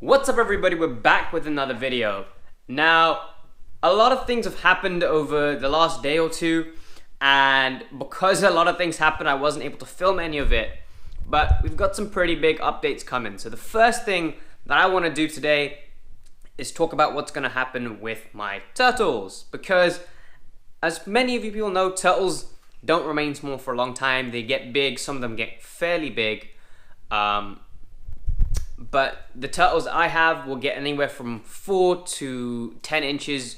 What's up everybody, we're back with another video. Now, a lot of things have happened over the last day or two, and because a lot of things happened, I wasn't able to film any of it, but we've got some pretty big updates coming. So the first thing that I want to do today is talk about what's going to happen with my turtles, because as many of you people know, turtles don't remain small for a long time. They get big, some of them get fairly big. But the turtles I have will get anywhere from 4 to 10 inches,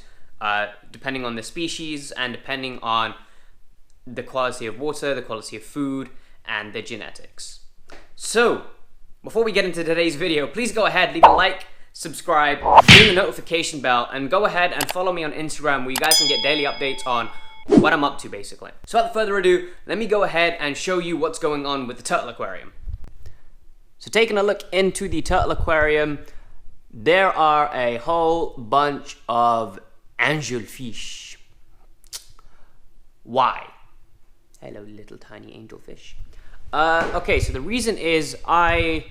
depending on the species and depending on the quality of water, the quality of food, and the genetics. So, before we get into today's video, please go ahead, leave a like, subscribe, ring the notification bell, and go ahead and follow me on Instagram where you guys can get daily updates on what I'm up to, basically. So without further ado, let me go ahead and show you what's going on with the turtle aquarium. So taking a look into the turtle aquarium, there are a whole bunch of angelfish. Why? Hello, little tiny angelfish. Okay, so the reason is I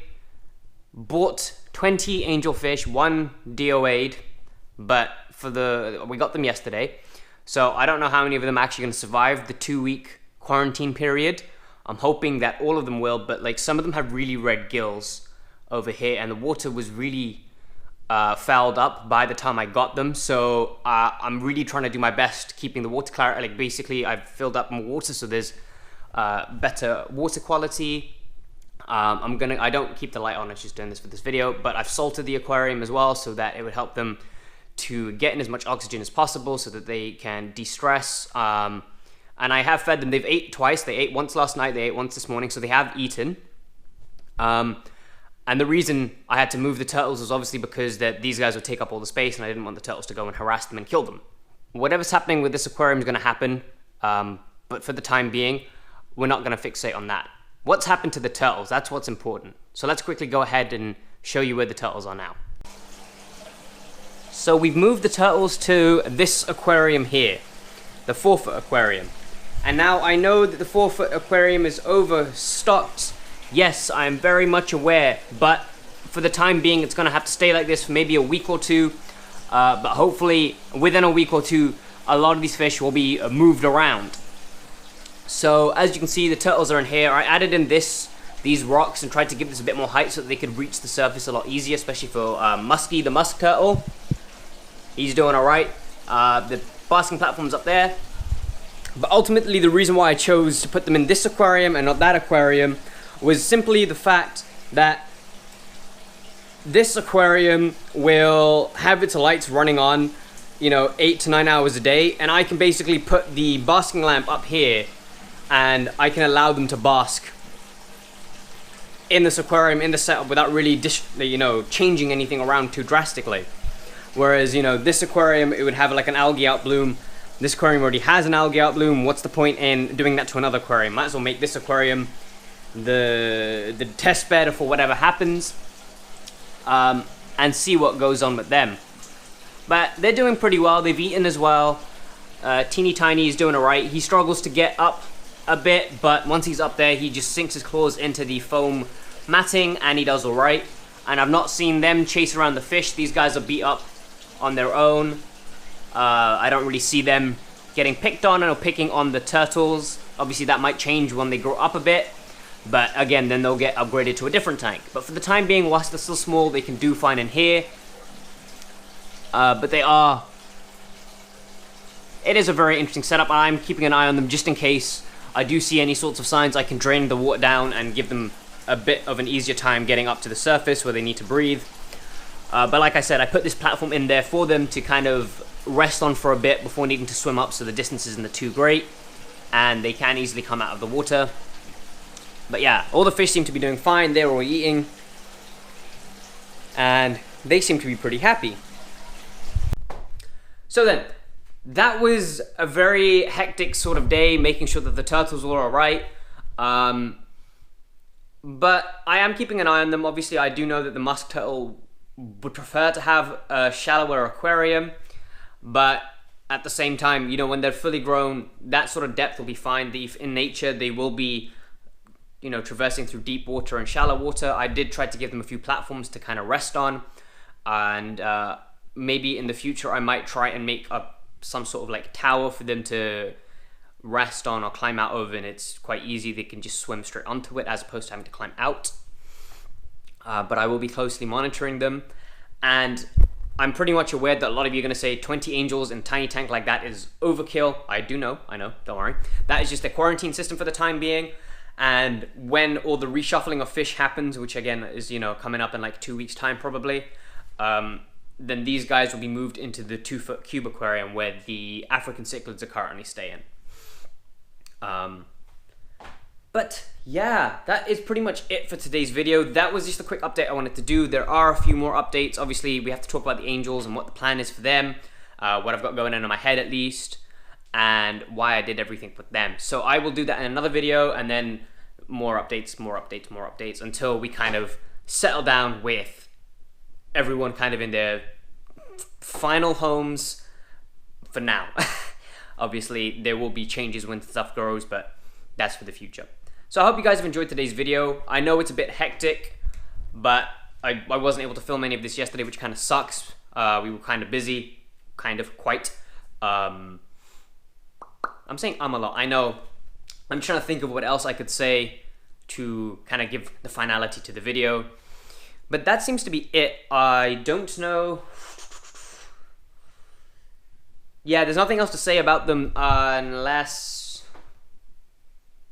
bought 20 angelfish, one DOA'd, but we got them yesterday. So I don't know how many of them are actually going to survive the 2-week quarantine period. I'm hoping that all of them will, but like some of them have really red gills over here, and the water was really fouled up by the time I got them. So I'm really trying to do my best keeping the water clear. Like basically, I've filled up more water, so there's better water quality. I don't keep the light on. I'm just doing this for this video, but I've salted the aquarium as well, so that it would help them to get in as much oxygen as possible, so that they can de-stress. And I have fed them. They've ate twice. They ate once last night, they ate once this morning, so they have eaten. And the reason I had to move the turtles was obviously because these guys would take up all the space, and I didn't want the turtles to go and harass them and kill them. Whatever's happening with this aquarium is going to happen, but for the time being, we're not going to fixate on that. What's happened to the turtles? That's what's important. So let's quickly go ahead and show you where the turtles are now. So we've moved the turtles to this aquarium here, the 4-foot aquarium. And now I know that the 4-foot aquarium is overstocked. Yes, I am very much aware, but for the time being, it's gonna have to stay like this for maybe a week or two. But hopefully, within a week or two, a lot of these fish will be moved around. So as you can see, the turtles are in here. I added in these rocks and tried to give this a bit more height so that they could reach the surface a lot easier, especially for Musky, the musk turtle. He's doing all right. The basking platform's up there. But ultimately, the reason why I chose to put them in this aquarium and not that aquarium was simply the fact that this aquarium will have its lights running on, 8 to 9 hours a day, and I can basically put the basking lamp up here and I can allow them to bask in this aquarium, in the setup, without really changing anything around too drastically. Whereas, this aquarium, it would have like an algae out bloom. This aquarium already has an algae out bloom. What's the point in doing that to another aquarium? Might as well make this aquarium the test bed for whatever happens, and see what goes on with them. But they're doing pretty well. They've eaten as well. Teeny Tiny is doing alright. He struggles to get up a bit, but once he's up there, he just sinks his claws into the foam matting, and he does alright. And I've not seen them chase around the fish. These guys are beat up on their own. I don't really see them getting picked on or picking on the turtles. Obviously that might change when they grow up a bit, but again, then they'll get upgraded to a different tank. But for the time being, whilst they're still small, they can do fine in here. But it is a very interesting setup. I'm keeping an eye on them just in case I do see any sorts of signs. I can drain the water down and give them a bit of an easier time getting up to the surface where they need to breathe. But like I said, I put this platform in there for them to kind of rest on for a bit before needing to swim up, so the distance isn't too great and they can easily come out of the water. But yeah, all the fish seem to be doing fine. They're all eating and they seem to be pretty happy. So then, that was a very hectic sort of day, making sure that the turtles were all right. But I am keeping an eye on them. Obviously, I do know that the musk turtle would prefer to have a shallower aquarium, but at the same time, when they're fully grown, that sort of depth will be fine. In nature, they will be traversing through deep water and shallow water. I did try to give them a few platforms to kind of rest on, and maybe in the future I might try and make some sort of like tower for them to rest on or climb out of, and it's quite easy. They can just swim straight onto it as opposed to having to climb out. But I will be closely monitoring them, and I'm pretty much aware that a lot of you are going to say 20 angels in a tiny tank like that is overkill. I know, don't worry. That is just a quarantine system for the time being, and when all the reshuffling of fish happens, which again is, you know, coming up in like 2 weeks time probably, then these guys will be moved into the 2-foot cube aquarium where the African cichlids are currently staying. But yeah, that is pretty much it for today's video. That was just a quick update I wanted to do. There are a few more updates. Obviously, we have to talk about the angels and what the plan is for them, what I've got going on in my head at least, and why I did everything with them. So I will do that in another video, and then more updates until we kind of settle down with everyone kind of in their final homes for now. Obviously, there will be changes when stuff grows, but that's for the future. So I hope you guys have enjoyed today's video. I know it's a bit hectic, but I wasn't able to film any of this yesterday, which kind of sucks. We were kind of busy, quite. I'm saying a lot. I know. I'm trying to think of what else I could say to kind of give the finality to the video. But that seems to be it. I don't know. Yeah, there's nothing else to say about them unless...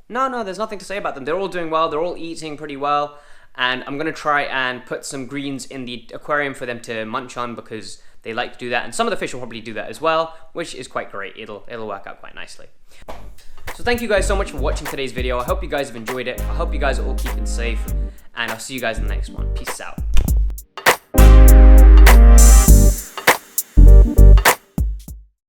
No, there's nothing to say about them. They're all doing well. They're all eating pretty well. And I'm going to try and put some greens in the aquarium for them to munch on because they like to do that. And some of the fish will probably do that as well, which is quite great. It'll work out quite nicely. So thank you guys so much for watching today's video. I hope you guys have enjoyed it. I hope you guys are all keeping safe. And I'll see you guys in the next one. Peace out.